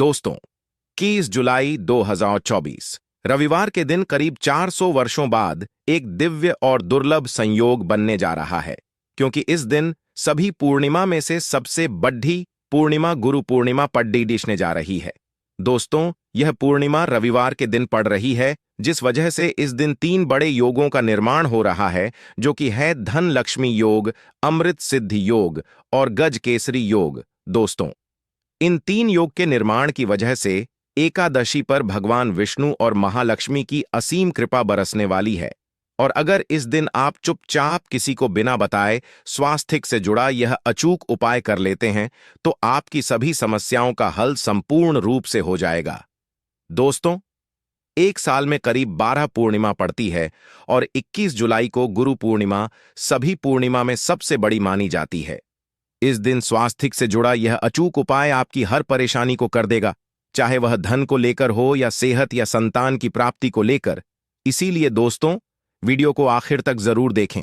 दोस्तों, 21 जुलाई 2024 रविवार के दिन करीब 400 वर्षों बाद एक दिव्य और दुर्लभ संयोग बनने जा रहा है, क्योंकि इस दिन सभी पूर्णिमा में से सबसे बड़ी पूर्णिमा गुरु पूर्णिमा पड़ने जा रही है। दोस्तों, यह पूर्णिमा रविवार के दिन पड़ रही है, जिस वजह से इस दिन 3 बड़े योगों का निर्माण हो रहा है, जो कि है धन लक्ष्मी योग, अमृत सिद्धि योग और गज केसरी योग। दोस्तों, इन 3 योग के निर्माण की वजह से एकादशी पर भगवान विष्णु और महालक्ष्मी की असीम कृपा बरसने वाली है। और अगर इस दिन आप चुपचाप किसी को बिना बताए स्वास्थ्य से जुड़ा यह अचूक उपाय कर लेते हैं, तो आपकी सभी समस्याओं का हल संपूर्ण रूप से हो जाएगा। दोस्तों, एक साल में करीब 12 पूर्णिमा पड़ती है और 21 जुलाई को गुरु पूर्णिमा सभी पूर्णिमा में सबसे बड़ी मानी जाती है। इस दिन स्वास्थ्य से जुड़ा यह अचूक उपाय आपकी हर परेशानी को कर देगा, चाहे वह धन को लेकर हो या सेहत या संतान की प्राप्ति को लेकर। इसीलिए दोस्तों, वीडियो को आखिर तक जरूर देखें।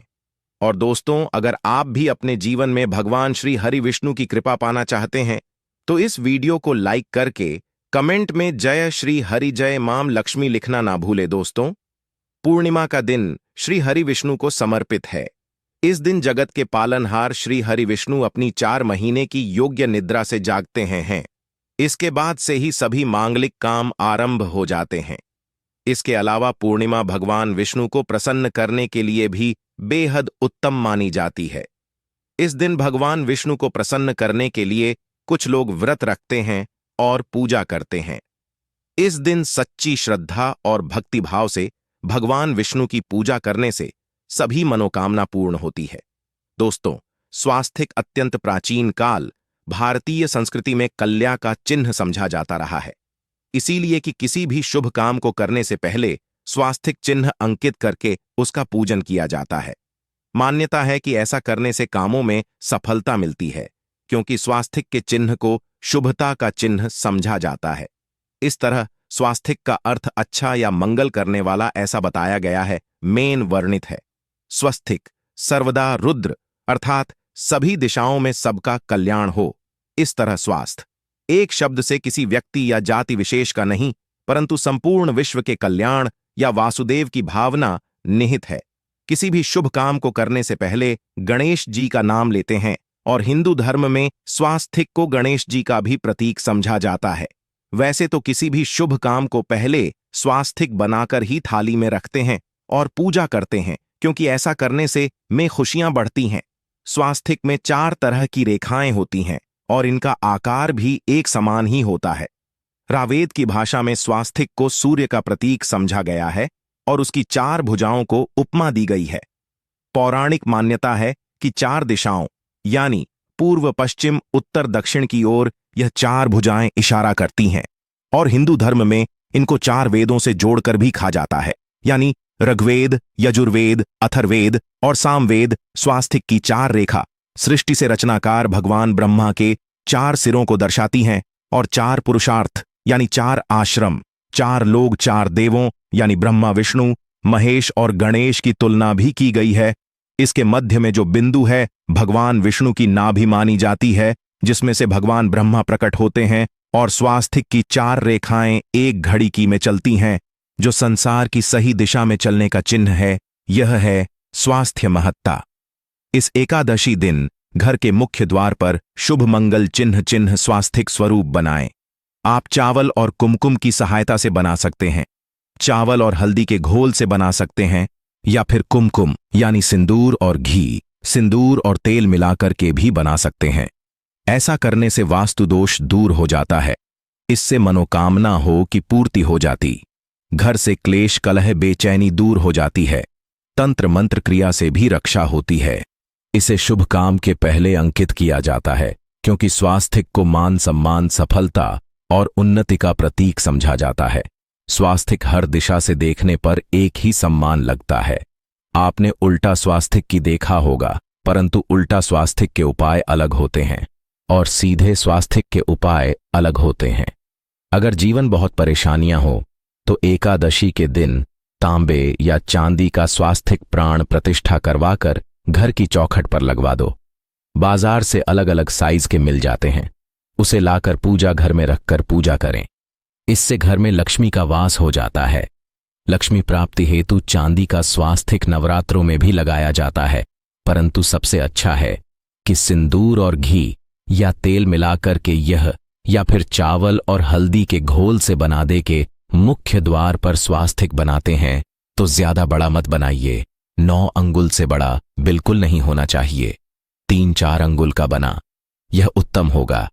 और दोस्तों, अगर आप भी अपने जीवन में भगवान श्री हरि विष्णु की कृपा पाना चाहते हैं, तो इस वीडियो को लाइक करके कमेंट में जय श्री हरि जय माम लक्ष्मी लिखना ना भूले। दोस्तों, पूर्णिमा का दिन श्री हरि विष्णु को समर्पित है। इस दिन जगत के पालनहार श्री हरि विष्णु अपनी 4 महीने की योग्य निद्रा से जागते हैं। इसके बाद से ही सभी मांगलिक काम आरंभ हो जाते हैं। इसके अलावा पूर्णिमा भगवान विष्णु को प्रसन्न करने के लिए भी बेहद उत्तम मानी जाती है। इस दिन भगवान विष्णु को प्रसन्न करने के लिए कुछ लोग व्रत रखते हैं और पूजा करते हैं। इस दिन सच्ची श्रद्धा और भक्तिभाव से भगवान विष्णु की पूजा करने से सभी मनोकामना पूर्ण होती है। दोस्तों, स्वास्थ्य अत्यंत प्राचीन काल भारतीय संस्कृति में कल्या का चिन्ह समझा जाता रहा है। इसीलिए कि किसी भी शुभ काम को करने से पहले स्वास्थ्य चिन्ह अंकित करके उसका पूजन किया जाता है। मान्यता है कि ऐसा करने से कामों में सफलता मिलती है, क्योंकि स्वास्थ्य के चिन्ह को शुभता का चिन्ह समझा जाता है। इस तरह स्वास्थ्य का अर्थ अच्छा या मंगल करने वाला ऐसा बताया गया है, मेन वर्णित है। स्वस्तिक सर्वदा रुद्र, अर्थात सभी दिशाओं में सबका कल्याण हो। इस तरह स्वास्थ्य एक शब्द से किसी व्यक्ति या जाति विशेष का नहीं, परंतु संपूर्ण विश्व के कल्याण या वासुदेव की भावना निहित है। किसी भी शुभ काम को करने से पहले गणेश जी का नाम लेते हैं, और हिंदू धर्म में स्वास्थ्य को गणेश जी का भी प्रतीक समझा जाता है। वैसे तो किसी भी शुभ काम को पहले स्वास्थ्य बनाकर ही थाली में रखते हैं और पूजा करते हैं, क्योंकि ऐसा करने से में खुशियां बढ़ती हैं। स्वास्थ्य में 4 तरह की रेखाएं होती हैं और इनका आकार भी एक समान ही होता है। रावेद की भाषा में स्वास्थ्य को सूर्य का प्रतीक समझा गया है और उसकी 4 भुजाओं को उपमा दी गई है। पौराणिक मान्यता है कि 4 दिशाओं यानी पूर्व पश्चिम उत्तर दक्षिण की ओर यह 4 भुजाएं इशारा करती हैं, और हिंदू धर्म में इनको 4 वेदों से जोड़कर भी कहा जाता है, यानी ऋग्वेद, यजुर्वेद, अथर्ववेद और सामवेद। स्वास्थ्य की 4 रेखा सृष्टि से रचनाकार भगवान ब्रह्मा के 4 सिरों को दर्शाती हैं, और 4 पुरुषार्थ यानी 4 आश्रम, 4 लोग, 4 देवों यानी ब्रह्मा, विष्णु, महेश और गणेश की तुलना भी की गई है। इसके मध्य में जो बिंदु है भगवान विष्णु की नाभि मानी जाती है, जिसमें से भगवान ब्रह्मा प्रकट होते हैं, और स्वास्थ्य की 4 रेखाएं एक घड़ी की में चलती हैं, जो संसार की सही दिशा में चलने का चिन्ह है। यह है स्वास्थ्य महत्ता। इस एकादशी दिन घर के मुख्य द्वार पर शुभ मंगल चिन्ह स्वास्तिक स्वरूप बनाएं। आप चावल और कुमकुम की सहायता से बना सकते हैं, चावल और हल्दी के घोल से बना सकते हैं, या फिर कुमकुम यानी सिंदूर और घी, सिंदूर और तेल मिलाकर के भी बना सकते हैं। ऐसा करने से वास्तु दोष दूर हो जाता है। इससे मनोकामना हो की पूर्ति हो जाती, घर से क्लेश कलह बेचैनी दूर हो जाती है, तंत्र मंत्र क्रिया से भी रक्षा होती है। इसे शुभ काम के पहले अंकित किया जाता है, क्योंकि स्वास्थ्य को मान सम्मान, सफलता और उन्नति का प्रतीक समझा जाता है। स्वास्थ्य हर दिशा से देखने पर एक ही सम्मान लगता है। आपने उल्टा स्वास्थ्य की देखा होगा, परंतु उल्टा स्वास्थ्य के उपाय अलग होते हैं और सीधे स्वास्थ्य के उपाय अलग होते हैं। अगर जीवन बहुत परेशानियां हो तो एकादशी के दिन तांबे या चांदी का स्वास्थ्य प्राण प्रतिष्ठा करवाकर घर की चौखट पर लगवा दो। बाजार से अलग अलग साइज के मिल जाते हैं। उसे लाकर पूजा घर में रखकर पूजा करें। इससे घर में लक्ष्मी का वास हो जाता है। लक्ष्मी प्राप्ति हेतु चांदी का स्वास्तिक नवरात्रों में भी लगाया जाता है, परंतु सबसे अच्छा है कि सिंदूर और घी या तेल मिलाकर के यह या फिर चावल और हल्दी के घोल से बना दे के मुख्य द्वार पर स्वास्तिक बनाते हैं तो ज्यादा बड़ा मत बनाइए। 9 अंगुल से बड़ा बिल्कुल नहीं होना चाहिए। 3-4 अंगुल का बना यह उत्तम होगा।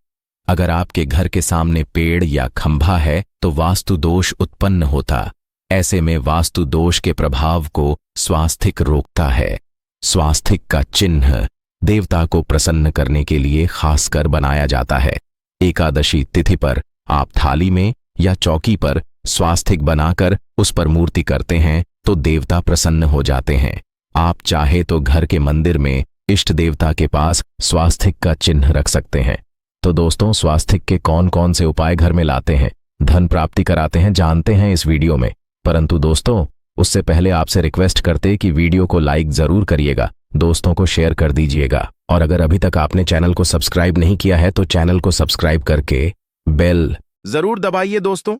अगर आपके घर के सामने पेड़ या खंभा है तो वास्तु दोष उत्पन्न होता। ऐसे में वास्तु दोष के प्रभाव को स्वास्तिक रोकता है। स्वास्तिक का चिन्ह देवता को प्रसन्न करने के लिए खासकर बनाया जाता है। एकादशी तिथि पर आप थाली में या चौकी पर स्वास्तिक बनाकर उस पर मूर्ति करते हैं तो देवता प्रसन्न हो जाते हैं। आप चाहे तो घर के मंदिर में इष्ट देवता के पास स्वास्तिक का चिन्ह रख सकते हैं। तो दोस्तों, स्वास्तिक के कौन कौन से उपाय घर में लाते हैं, धन प्राप्ति कराते हैं, जानते हैं इस वीडियो में। परंतु दोस्तों, उससे पहले आपसे रिक्वेस्ट करते कि वीडियो को लाइक जरूर करिएगा, दोस्तों को शेयर कर दीजिएगा, और अगर अभी तक आपने चैनल को सब्सक्राइब नहीं किया है तो चैनल को सब्सक्राइब करके बेल जरूर दबाइए। दोस्तों,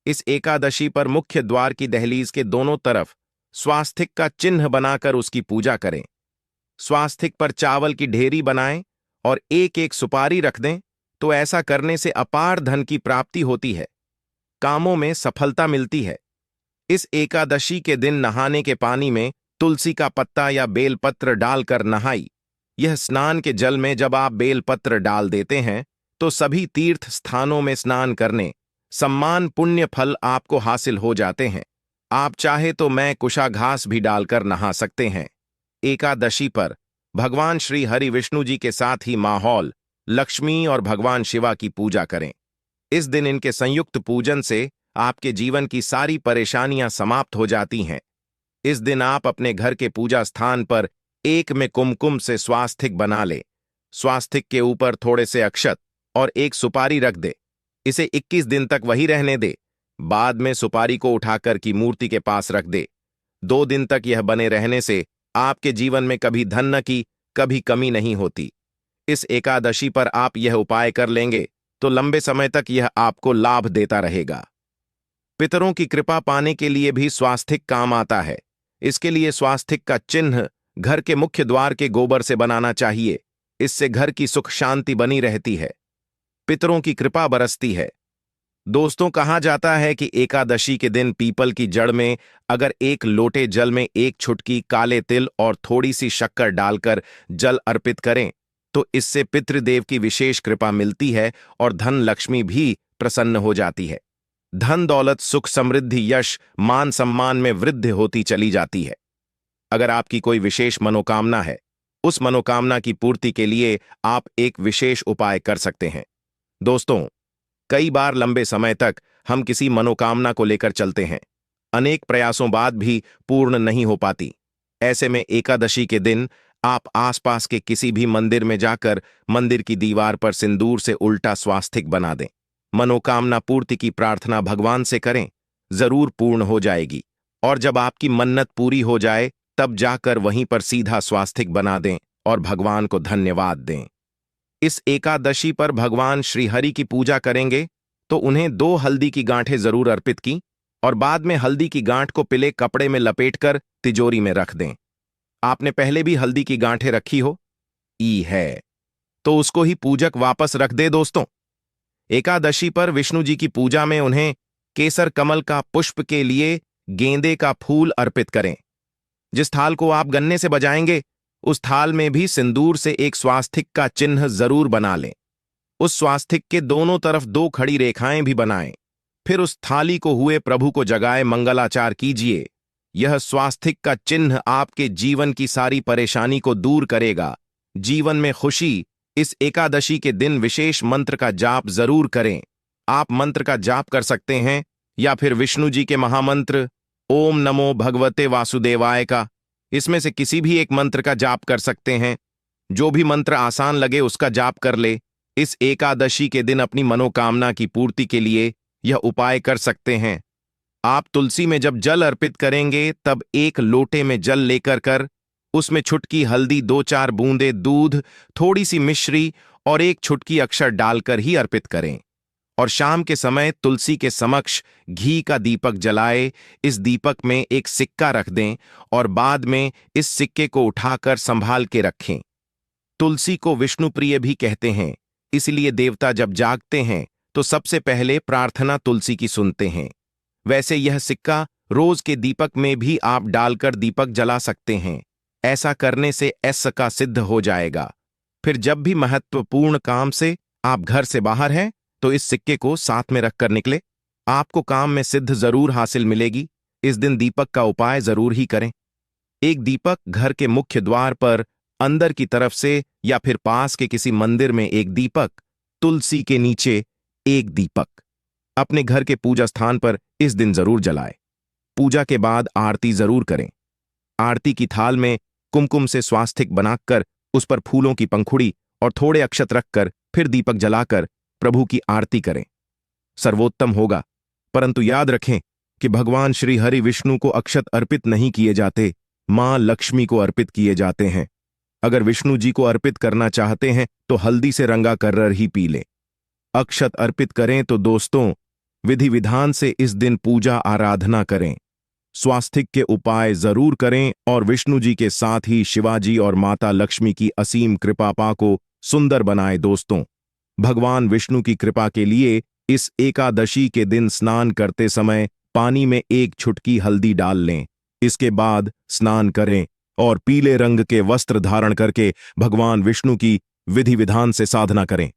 इस एकादशी पर मुख्य द्वार की दहलीज के दोनों तरफ स्वास्तिक का चिन्ह बनाकर उसकी पूजा करें। स्वास्तिक पर चावल की ढेरी बनाएं और एक एक सुपारी रख दें तो ऐसा करने से अपार धन की प्राप्ति होती है, कामों में सफलता मिलती है। इस एकादशी के दिन नहाने के पानी में तुलसी का पत्ता या बेलपत्र डालकर नहाई। यह स्नान के जल में जब आप बेलपत्र डाल देते हैं तो सभी तीर्थ स्थानों में स्नान करने सम्मान पुण्य फल आपको हासिल हो जाते हैं। आप चाहे तो मैं कुशाघास भी डालकर नहा सकते हैं। एकादशी पर भगवान श्री हरि विष्णु जी के साथ ही माहौल लक्ष्मी और भगवान शिवा की पूजा करें। इस दिन इनके संयुक्त पूजन से आपके जीवन की सारी परेशानियां समाप्त हो जाती हैं। इस दिन आप अपने घर के पूजा स्थान पर एक में कुमकुम से स्वास्तिक बना ले। स्वास्तिक के ऊपर थोड़े से अक्षत और एक सुपारी रख दे। इसे 21 दिन तक वही रहने दे। बाद में सुपारी को उठाकर की मूर्ति के पास रख दे। 2 दिन तक यह बने रहने से आपके जीवन में कभी धन न की कभी कमी नहीं होती। इस एकादशी पर आप यह उपाय कर लेंगे तो लंबे समय तक यह आपको लाभ देता रहेगा। पितरों की कृपा पाने के लिए भी स्वास्तिक काम आता है। इसके लिए स्वास्तिक का चिन्ह घर के मुख्य द्वार के गोबर से बनाना चाहिए। इससे घर की सुख शांति बनी रहती है, पितरों की कृपा बरसती है। दोस्तों, कहा जाता है कि एकादशी के दिन पीपल की जड़ में अगर 1 लोटे जल में 1 चुटकी काले तिल और थोड़ी सी शक्कर डालकर जल अर्पित करें तो इससे पितृदेव की विशेष कृपा मिलती है और धन लक्ष्मी भी प्रसन्न हो जाती है। धन दौलत सुख समृद्धि यश मान सम्मान में वृद्धि होती चली जाती है। अगर आपकी कोई विशेष मनोकामना है, उस मनोकामना की पूर्ति के लिए आप एक विशेष उपाय कर सकते हैं। दोस्तों, कई बार लंबे समय तक हम किसी मनोकामना को लेकर चलते हैं, अनेक प्रयासों बाद भी पूर्ण नहीं हो पाती। ऐसे में एकादशी के दिन आप आसपास के किसी भी मंदिर में जाकर मंदिर की दीवार पर सिंदूर से उल्टा स्वास्तिक बना दें। मनोकामना पूर्ति की प्रार्थना भगवान से करें, जरूर पूर्ण हो जाएगी। और जब आपकी मन्नत पूरी हो जाए तब जाकर वहीं पर सीधा स्वास्तिक बना दें और भगवान को धन्यवाद दें। इस एकादशी पर भगवान श्री हरि की पूजा करेंगे तो उन्हें 2 हल्दी की गांठें जरूर अर्पित की और बाद में हल्दी की गांठ को पीले कपड़े में लपेटकर तिजोरी में रख दें। आपने पहले भी हल्दी की गांठें रखी हो है तो उसको ही पूजक वापस रख दे। दोस्तों, एकादशी पर विष्णु जी की पूजा में उन्हें केसर कमल का पुष्प के लिए गेंदे का फूल अर्पित करें। जिस थाल को आप गन्ने से बजाएंगे उस थाल में भी सिंदूर से एक स्वास्तिक का चिन्ह जरूर बना लें। उस स्वास्तिक के दोनों तरफ 2 खड़ी रेखाएं भी बनाएं। फिर उस थाली को हुए प्रभु को जगाए मंगलाचार कीजिए। यह स्वास्तिक का चिन्ह आपके जीवन की सारी परेशानी को दूर करेगा, जीवन में खुशी। इस एकादशी के दिन विशेष मंत्र का जाप जरूर करें। आप मंत्र का जाप कर सकते हैं या फिर विष्णु जी के महामंत्र ओम नमो भगवते वासुदेवाय का, इसमें से किसी भी एक मंत्र का जाप कर सकते हैं। जो भी मंत्र आसान लगे उसका जाप कर ले। इस एकादशी के दिन अपनी मनोकामना की पूर्ति के लिए यह उपाय कर सकते हैं। आप तुलसी में जब जल अर्पित करेंगे तब 1 लोटे में जल लेकर उसमें छुटकी हल्दी, 2-4 बूंदे दूध, थोड़ी सी मिश्री और एक छुटकी अक्षर डालकर ही अर्पित करें। और शाम के समय तुलसी के समक्ष घी का दीपक जलाए, इस दीपक में एक सिक्का रख दें और बाद में इस सिक्के को उठाकर संभाल के रखें। तुलसी को विष्णु प्रिय भी कहते हैं, इसलिए देवता जब जागते हैं तो सबसे पहले प्रार्थना तुलसी की सुनते हैं। वैसे यह सिक्का रोज के दीपक में भी आप डालकर दीपक जला सकते हैं। ऐसा करने से ऐसा का सिद्ध हो जाएगा। फिर जब भी महत्वपूर्ण काम से आप घर से बाहर हैं तो इस सिक्के को साथ में रखकर निकले, आपको काम में सिद्ध जरूर हासिल मिलेगी। इस दिन दीपक का उपाय जरूर ही करें। एक दीपक घर के मुख्य द्वार पर अंदर की तरफ से या फिर पास के किसी मंदिर में एक दीपक, तुलसी के नीचे एक दीपक अपने घर के पूजा स्थान पर इस दिन जरूर जलाए। पूजा के बाद आरती जरूर करें। आरती की थाल में कुमकुम से स्वास्तिक बनाकर उस पर फूलों की पंखुड़ी और थोड़े अक्षत रखकर फिर दीपक जलाकर प्रभु की आरती करें। सर्वोत्तम होगा, परंतु याद रखें कि भगवान श्री हरि विष्णु को अक्षत अर्पित नहीं किए जाते, मां लक्ष्मी को अर्पित किए जाते हैं। अगर विष्णु जी को अर्पित करना चाहते हैं तो हल्दी से रंगा कर्रर ही पी लें। अक्षत अर्पित करें तो दोस्तों विधि विधान से इस दिन पूजा आराधना करें। स्वास्तिक के उपाय जरूर करें और विष्णु जी के साथ ही शिवाजी और माता लक्ष्मी की असीम कृपा पा को सुंदर बनाए। दोस्तों, भगवान विष्णु की कृपा के लिए इस एकादशी के दिन स्नान करते समय पानी में एक चुटकी हल्दी डाल लें। इसके बाद स्नान करें और पीले रंग के वस्त्र धारण करके भगवान विष्णु की विधि विधान से साधना करें।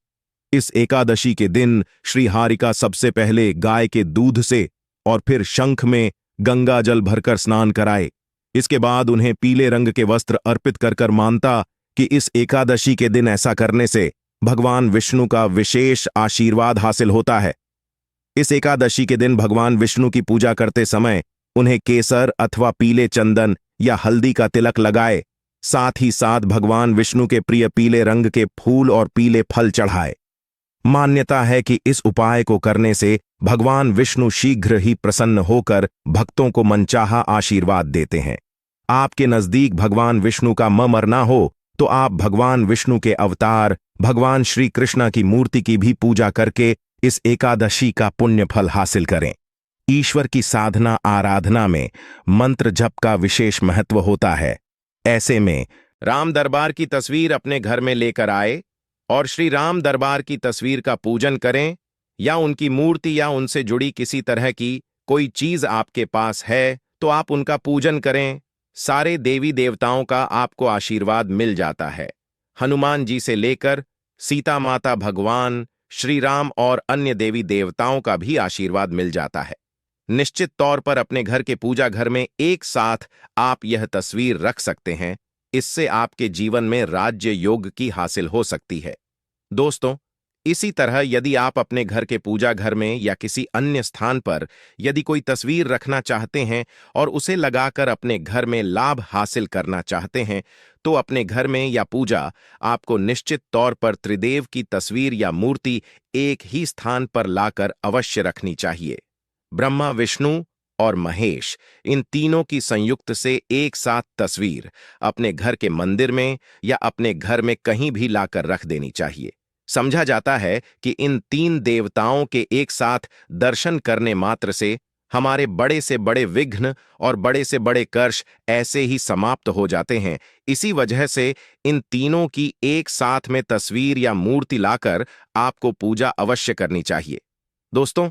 इस एकादशी के दिन श्री हारिका सबसे पहले गाय के दूध से और फिर शंख में गंगा जल भरकर स्नान कराए। इसके बाद उन्हें पीले रंग के वस्त्र अर्पित कर मानता कि इस एकादशी के दिन ऐसा करने से भगवान विष्णु का विशेष आशीर्वाद हासिल होता है। इस एकादशी के दिन भगवान विष्णु की पूजा करते समय उन्हें केसर अथवा पीले चंदन या हल्दी का तिलक लगाए। साथ ही साथ भगवान विष्णु के प्रिय पीले रंग के फूल और पीले फल चढ़ाए। मान्यता है कि इस उपाय को करने से भगवान विष्णु शीघ्र ही प्रसन्न होकर भक्तों को मनचाहा आशीर्वाद देते हैं। आपके नजदीक भगवान विष्णु का मरना हो तो आप भगवान विष्णु के अवतार भगवान श्री कृष्ण की मूर्ति की भी पूजा करके इस एकादशी का पुण्य फल हासिल करें। ईश्वर की साधना आराधना में मंत्र जप का विशेष महत्व होता है। ऐसे में राम दरबार की तस्वीर अपने घर में लेकर आए और श्री राम दरबार की तस्वीर का पूजन करें, या उनकी मूर्ति या उनसे जुड़ी किसी तरह की कोई चीज आपके पास है तो आप उनका पूजन करें। सारे देवी देवताओं का आपको आशीर्वाद मिल जाता है। हनुमान जी से लेकर सीता माता, भगवान श्री राम और अन्य देवी देवताओं का भी आशीर्वाद मिल जाता है। निश्चित तौर पर अपने घर के पूजा घर में एक साथ आप यह तस्वीर रख सकते हैं। इससे आपके जीवन में राज्य योग की हासिल हो सकती है। दोस्तों, इसी तरह यदि आप अपने घर के पूजा घर में या किसी अन्य स्थान पर यदि कोई तस्वीर रखना चाहते हैं और उसे लगाकर अपने घर में लाभ हासिल करना चाहते हैं तो अपने घर में या पूजा आपको निश्चित तौर पर त्रिदेव की तस्वीर या मूर्ति एक ही स्थान पर लाकर अवश्य रखनी चाहिए। ब्रह्मा, विष्णु और महेश, इन तीनों की संयुक्त से एक साथ तस्वीर अपने घर के मंदिर में या अपने घर में कहीं भी लाकर रख देनी चाहिए। समझा जाता है कि इन तीन देवताओं के एक साथ दर्शन करने मात्र से हमारे बड़े से बड़े विघ्न और बड़े से बड़े कर्ष ऐसे ही समाप्त हो जाते हैं। इसी वजह से इन तीनों की एक साथ में तस्वीर या मूर्ति लाकर आपको पूजा अवश्य करनी चाहिए। दोस्तों,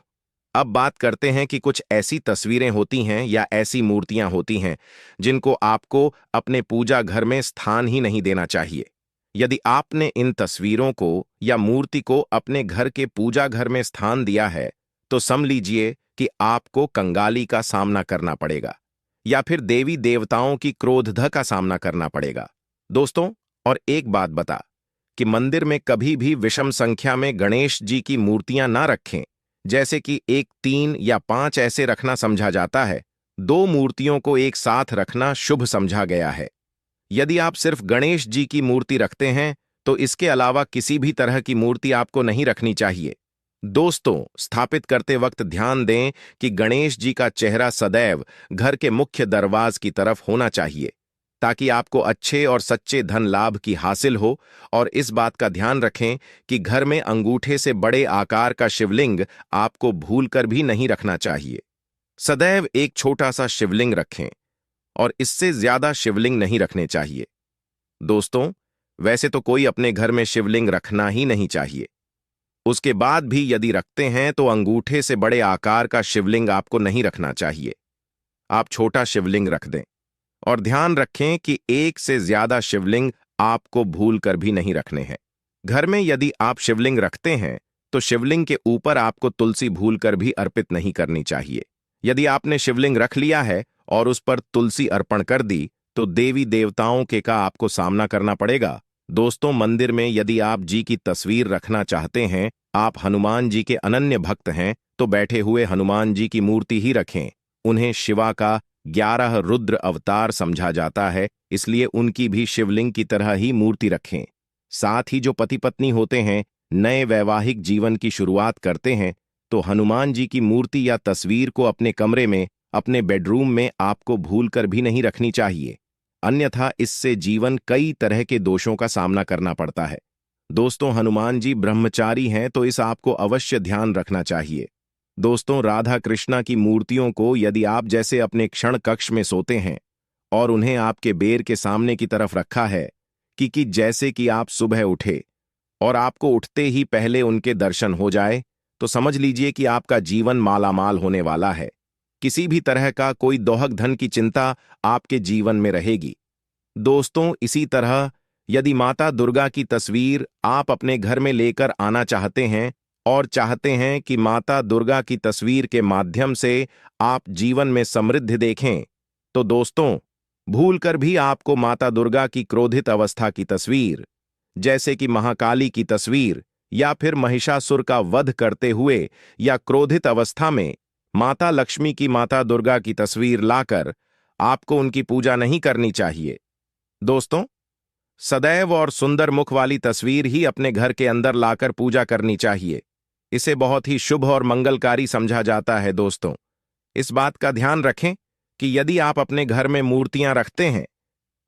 अब बात करते हैं कि कुछ ऐसी तस्वीरें होती हैं या ऐसी मूर्तियां होती हैं जिनको आपको अपने पूजा घर में स्थान ही नहीं देना चाहिए। यदि आपने इन तस्वीरों को या मूर्ति को अपने घर के पूजा घर में स्थान दिया है तो समझ लीजिए कि आपको कंगाली का सामना करना पड़ेगा या फिर देवी देवताओं की क्रोध का सामना करना पड़ेगा। दोस्तों, और एक बात बता कि मंदिर में कभी भी विषम संख्या में गणेश जी की मूर्तियां ना रखें, जैसे कि 1, 3 या 5 ऐसे रखना समझा जाता है। 2 मूर्तियों को एक साथ रखना शुभ समझा गया है। यदि आप सिर्फ गणेश जी की मूर्ति रखते हैं तो इसके अलावा किसी भी तरह की मूर्ति आपको नहीं रखनी चाहिए। दोस्तों, स्थापित करते वक्त ध्यान दें कि गणेश जी का चेहरा सदैव घर के मुख्य दरवाज की तरफ होना चाहिए। ताकि आपको अच्छे और सच्चे धन लाभ की हासिल हो। और इस बात का ध्यान रखें कि घर में अंगूठे से बड़े आकार का शिवलिंग आपको भूलकर भी नहीं रखना चाहिए। सदैव एक छोटा सा शिवलिंग रखें और इससे ज्यादा शिवलिंग नहीं रखने चाहिए। दोस्तों, वैसे तो कोई अपने घर में शिवलिंग रखना ही नहीं चाहिए। उसके बाद भी यदि रखते हैं तो अंगूठे से बड़े आकार का शिवलिंग आपको नहीं रखना चाहिए। आप छोटा शिवलिंग रख दें और ध्यान रखें कि एक से ज्यादा शिवलिंग आपको भूलकर भी नहीं रखने हैं। घर में यदि आप शिवलिंग रखते हैं तो शिवलिंग के ऊपर आपको तुलसी भूलकर भी अर्पित नहीं करनी चाहिए। यदि आपने शिवलिंग रख लिया है और उस पर तुलसी अर्पण कर दी तो देवी देवताओं के का आपको सामना करना पड़ेगा। दोस्तों, मंदिर में यदि आप जी की तस्वीर रखना चाहते हैं, आप हनुमान जी के अनन्य भक्त हैं, तो बैठे हुए हनुमान जी की मूर्ति ही रखें। उन्हें शिवा का 11 रुद्र अवतार समझा जाता है, इसलिए उनकी भी शिवलिंग की तरह ही मूर्ति रखें। साथ ही जो पति पत्नी होते हैं, नए वैवाहिक जीवन की शुरुआत करते हैं, तो हनुमान जी की मूर्ति या तस्वीर को अपने कमरे में, अपने बेडरूम में आपको भूलकर भी नहीं रखनी चाहिए। अन्यथा इससे जीवन कई तरह के दोषों का सामना करना पड़ता है। दोस्तों, हनुमान जी ब्रह्मचारी हैं, तो इस आपको अवश्य ध्यान रखना चाहिए। दोस्तों, राधा कृष्णा की मूर्तियों को यदि आप जैसे अपने क्षण कक्ष में सोते हैं और उन्हें आपके बेर के सामने की तरफ रखा है कि जैसे कि आप सुबह उठे और आपको उठते ही पहले उनके दर्शन हो जाए, तो समझ लीजिए कि आपका जीवन मालामाल होने वाला है। किसी भी तरह का कोई दोहक धन की चिंता आपके जीवन में रहेगी। दोस्तों, इसी तरह यदि माता दुर्गा की तस्वीर आप अपने घर में लेकर आना चाहते हैं और चाहते हैं कि माता दुर्गा की तस्वीर के माध्यम से आप जीवन में समृद्धि देखें, तो दोस्तों, भूलकर भी आपको माता दुर्गा की क्रोधित अवस्था की तस्वीर, जैसे कि महाकाली की तस्वीर या फिर महिषासुर का वध करते हुए या क्रोधित अवस्था में माता लक्ष्मी की माता दुर्गा की तस्वीर लाकर आपको उनकी पूजा नहीं करनी चाहिए। दोस्तों, सदैव और सुंदर मुख वाली तस्वीर ही अपने घर के अंदर लाकर पूजा करनी चाहिए। इसे बहुत ही शुभ और मंगलकारी समझा जाता है। दोस्तों, इस बात का ध्यान रखें कि यदि आप अपने घर में मूर्तियां रखते हैं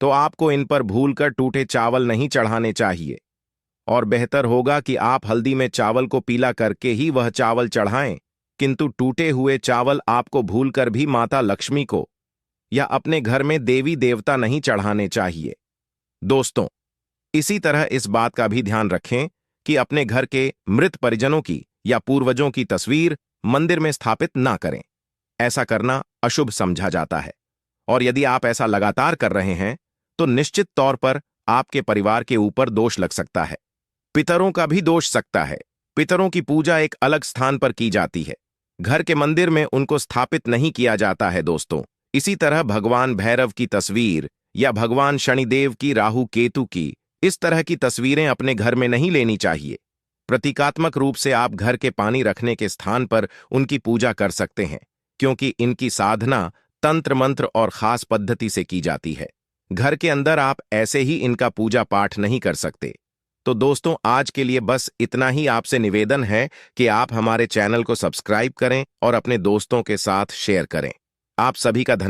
तो आपको इन पर भूलकर टूटे चावल नहीं चढ़ाने चाहिए, और बेहतर होगा कि आप हल्दी में चावल को पीला करके ही वह चावल चढ़ाएं, किंतु टूटे हुए चावल आपको भूलकर भी माता लक्ष्मी को या अपने घर में देवी देवता नहीं चढ़ाने चाहिए। दोस्तों, इसी तरह इस बात का भी ध्यान रखें कि अपने घर के मृत परिजनों की या पूर्वजों की तस्वीर मंदिर में स्थापित ना करें। ऐसा करना अशुभ समझा जाता है, और यदि आप ऐसा लगातार कर रहे हैं तो निश्चित तौर पर आपके परिवार के ऊपर दोष लग सकता है। पितरों का भी दोष सकता है। पितरों की पूजा एक अलग स्थान पर की जाती है, घर के मंदिर में उनको स्थापित नहीं किया जाता है। दोस्तों, इसी तरह भगवान भैरव की तस्वीर या भगवान शनिदेव की, राहु केतु की, इस तरह की तस्वीरें अपने घर में नहीं लेनी चाहिए। प्रतीकात्मक रूप से आप घर के पानी रखने के स्थान पर उनकी पूजा कर सकते हैं, क्योंकि इनकी साधना तंत्र मंत्र और खास पद्धति से की जाती है। घर के अंदर आप ऐसे ही इनका पूजा पाठ नहीं कर सकते। तो दोस्तों, आज के लिए बस इतना ही आपसे निवेदन है कि आप हमारे चैनल को सब्सक्राइब करें और अपने दोस्तों के साथ शेयर करें। आप सभी का धन्यवाद।